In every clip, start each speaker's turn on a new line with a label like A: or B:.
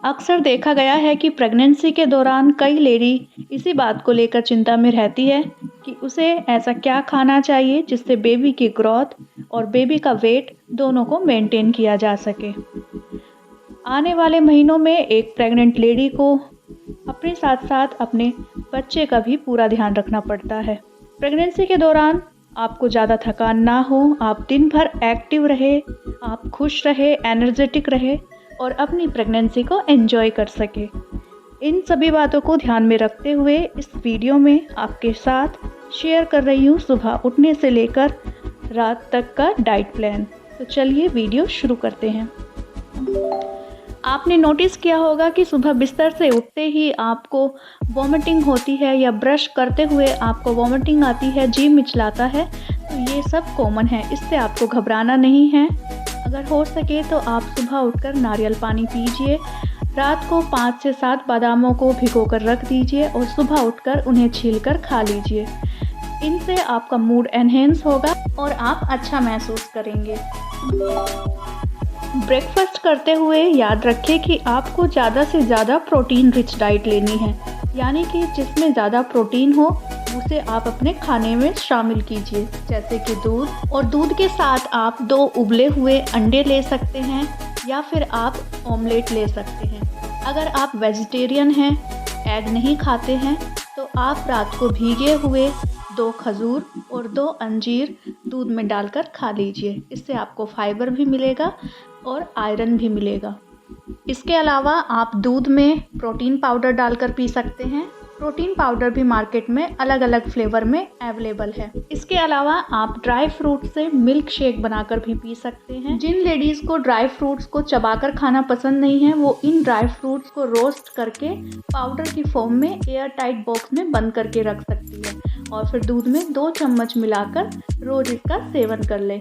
A: अक्सर देखा गया है कि प्रेगनेंसी के दौरान कई लेडी इसी बात को लेकर चिंता में रहती है कि उसे ऐसा क्या खाना चाहिए जिससे बेबी की ग्रोथ और बेबी का वेट दोनों को मेंटेन किया जा सके। आने वाले महीनों में एक प्रेग्नेंट लेडी को अपने साथ साथ अपने बच्चे का भी पूरा ध्यान रखना पड़ता है। प्रेगनेंसी के दौरान आपको ज़्यादा थकान ना हो, आप दिन भर एक्टिव रहे, आप खुश रहे, एनर्जेटिक रहे और अपनी प्रेगनेंसी को एंजॉय कर सके। इन सभी बातों को ध्यान में रखते हुए इस वीडियो में आपके साथ शेयर कर रही हूँ सुबह उठने से लेकर रात तक का डाइट प्लान। तो चलिए वीडियो शुरू करते हैं। आपने नोटिस किया होगा कि सुबह बिस्तर से उठते ही आपको वॉमिटिंग होती है या ब्रश करते हुए आपको वॉमिटिंग आती है, जी मिचलाता है। तो ये सब कॉमन है, इससे आपको घबराना नहीं है। अगर हो सके तो आप सुबह उठकर नारियल पानी पीजिए। रात को 5 से 7 बादामों को भिगोकर रख दीजिए और सुबह उठकर उन्हें छीलकर खा लीजिए। इनसे आपका मूड एनहेंस होगा और आप अच्छा महसूस करेंगे। ब्रेकफास्ट करते हुए याद रखें कि आपको ज़्यादा से ज़्यादा प्रोटीन रिच डाइट लेनी है, यानी कि जिसमें ज़्यादा प्रोटीन हो उसे आप अपने खाने में शामिल कीजिए, जैसे कि दूध। और दूध के साथ आप 2 उबले हुए अंडे ले सकते हैं या फिर आप ऑमलेट ले सकते हैं। अगर आप वेजिटेरियन हैं, एग नहीं खाते हैं, तो आप रात को भीगे हुए 2 खजूर और 2 अंजीर दूध में डालकर खा लीजिए। इससे आपको फाइबर भी मिलेगा और आयरन भी मिलेगा। इसके अलावा आप दूध में प्रोटीन पाउडर डालकर पी सकते हैं। प्रोटीन पाउडर भी मार्केट में अलग अलग फ्लेवर में अवेलेबल है। इसके अलावा आप ड्राई फ्रूट से मिल्क शेक बनाकर भी पी सकते हैं। जिन लेडीज़ को ड्राई फ्रूट्स को चबाकर खाना पसंद नहीं है, वो इन ड्राई फ्रूट्स को रोस्ट करके पाउडर की फॉर्म में एयर टाइट बॉक्स में बंद करके रख सकती है और फिर दूध में 2 चम्मच मिलाकर रोज इसका सेवन कर ले।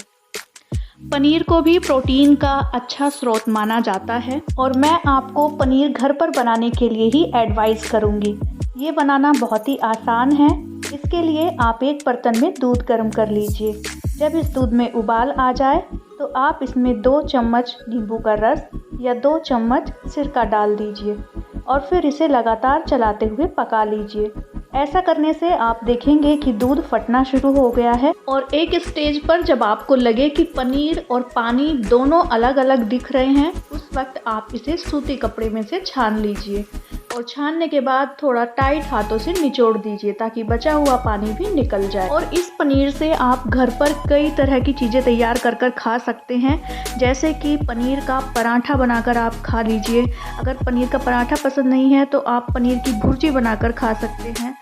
A: पनीर को भी प्रोटीन का अच्छा स्रोत माना जाता है और मैं आपको पनीर घर पर बनाने के लिए ही एडवाइस करूँगी। ये बनाना बहुत ही आसान है। इसके लिए आप एक बर्तन में दूध गर्म कर लीजिए। जब इस दूध में उबाल आ जाए तो आप इसमें 2 चम्मच नींबू का रस या 2 चम्मच सिरका डाल दीजिए और फिर इसे लगातार चलाते हुए पका लीजिए। ऐसा करने से आप देखेंगे कि दूध फटना शुरू हो गया है और एक स्टेज पर जब आपको लगे कि पनीर और पानी दोनों अलग अलग दिख रहे हैं, उस वक्त आप इसे सूती कपड़े में से छान लीजिए और छानने के बाद थोड़ा टाइट हाथों से निचोड़ दीजिए ताकि बचा हुआ पानी भी निकल जाए। और इस पनीर से आप घर पर कई तरह की चीज़ें तैयार कर खा सकते हैं, जैसे कि पनीर का पराठा बनाकर आप खा लीजिए। अगर पनीर का पराठा पसंद नहीं है तो आप पनीर की भुर्जी बनाकर खा सकते हैं।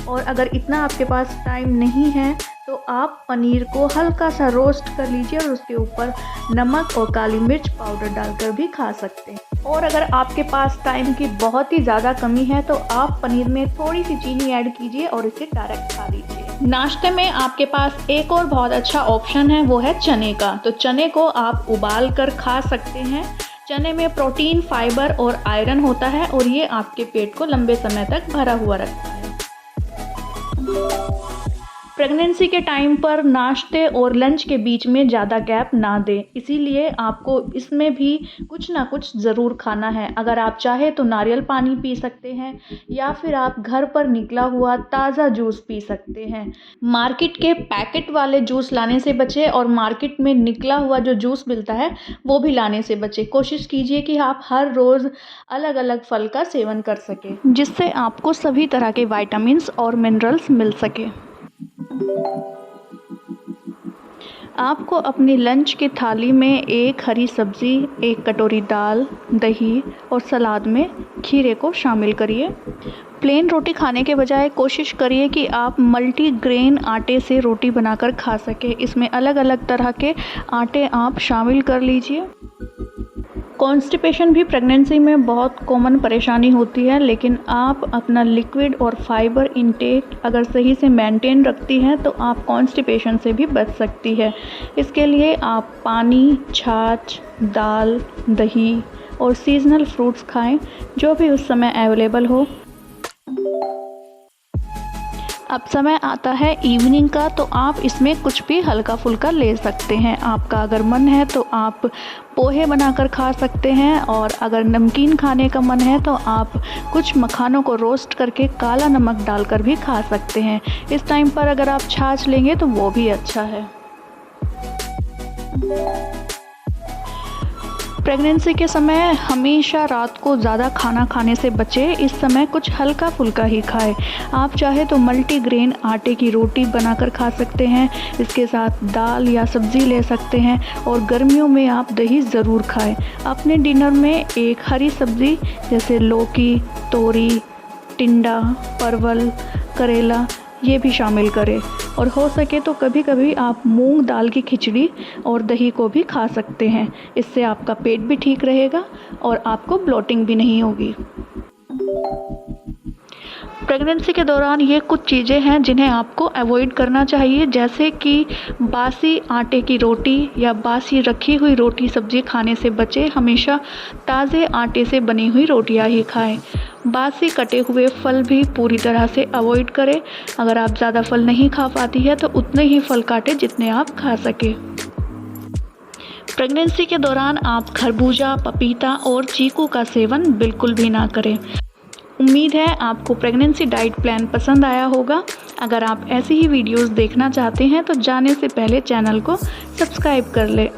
A: और अगर इतना आपके पास टाइम नहीं है तो आप पनीर को हल्का सा रोस्ट कर लीजिए और उसके ऊपर नमक और काली मिर्च पाउडर डालकर भी खा सकते हैं। और अगर आपके पास टाइम की बहुत ही ज़्यादा कमी है तो आप पनीर में थोड़ी सी चीनी ऐड कीजिए और इसे डायरेक्ट खा लीजिए। नाश्ते में आपके पास एक और बहुत अच्छा ऑप्शन है, वो है चने का। तो चने को आप उबाल कर खा सकते हैं। चने में प्रोटीन, फाइबर और आयरन होता है और ये आपके पेट को लंबे समय तक भरा हुआ रखता है। प्रेगनेंसी के टाइम पर नाश्ते और लंच के बीच में ज़्यादा गैप ना दें, इसीलिए आपको इसमें भी कुछ ना कुछ ज़रूर खाना है। अगर आप चाहे तो नारियल पानी पी सकते हैं या फिर आप घर पर निकला हुआ ताज़ा जूस पी सकते हैं। मार्केट के पैकेट वाले जूस लाने से बचें और मार्केट में निकला हुआ जो जूस मिलता है वो भी लाने से बचें। कोशिश कीजिए कि आप हर रोज़ अलग अलग फल का सेवन कर सकें, जिससे आपको सभी तरह के विटामिन्स और मिनरल्स मिल सके। आपको अपनी लंच की थाली में 1 हरी सब्ज़ी, 1 कटोरी दाल, दही और सलाद में खीरे को शामिल करिए। प्लेन रोटी खाने के बजाय कोशिश करिए कि आप मल्टीग्रेन आटे से रोटी बनाकर खा सकें। इसमें अलग अलग तरह के आटे आप शामिल कर लीजिए। कॉन्स्टिपेशन भी प्रेगनेंसी में बहुत कॉमन परेशानी होती है, लेकिन आप अपना लिक्विड और फाइबर इनटेक अगर सही से मेंटेन रखती हैं तो आप कॉन्स्टिपेशन से भी बच सकती है। इसके लिए आप पानी, छाछ, दाल, दही और सीजनल फ्रूट्स खाएं, जो भी उस समय अवेलेबल हो। अब समय आता है इवनिंग का, तो आप इसमें कुछ भी हल्का फुल्का ले सकते हैं। आपका अगर मन है तो आप पोहे बनाकर खा सकते हैं, और अगर नमकीन खाने का मन है तो आप कुछ मखानों को रोस्ट करके काला नमक डालकर भी खा सकते हैं। इस टाइम पर अगर आप छाछ लेंगे तो वो भी अच्छा है। प्रेगनेंसी के समय हमेशा रात को ज़्यादा खाना खाने से बचें। इस समय कुछ हल्का फुल्का ही खाएं। आप चाहे तो मल्टीग्रेन आटे की रोटी बनाकर खा सकते हैं, इसके साथ दाल या सब्ज़ी ले सकते हैं, और गर्मियों में आप दही ज़रूर खाएं। अपने डिनर में एक हरी सब्ज़ी जैसे लौकी, तोरी, टिंडा, परवल, करेला ये भी शामिल करें, और हो सके तो कभी कभी आप मूंग दाल की खिचड़ी और दही को भी खा सकते हैं। इससे आपका पेट भी ठीक रहेगा और आपको ब्लोटिंग भी नहीं होगी। प्रेगनेंसी के दौरान ये कुछ चीज़ें हैं जिन्हें आपको अवॉइड करना चाहिए, जैसे कि बासी आटे की रोटी या बासी रखी हुई रोटी सब्ज़ी खाने से बचें। हमेशा ताज़े आटे से बनी हुई रोटियां ही खाएं। बासी कटे हुए फल भी पूरी तरह से अवॉइड करें। अगर आप ज़्यादा फल नहीं खा पाती है तो उतने ही फल काटें जितने आप खा सकें। प्रेगनेंसी के दौरान आप खरबूजा, पपीता और चीकू का सेवन बिल्कुल भी ना करें। उम्मीद है आपको प्रेगनेंसी डाइट प्लान पसंद आया होगा। अगर आप ऐसी ही वीडियोस देखना चाहते हैं तो जाने से पहले चैनल को सब्सक्राइब कर लें।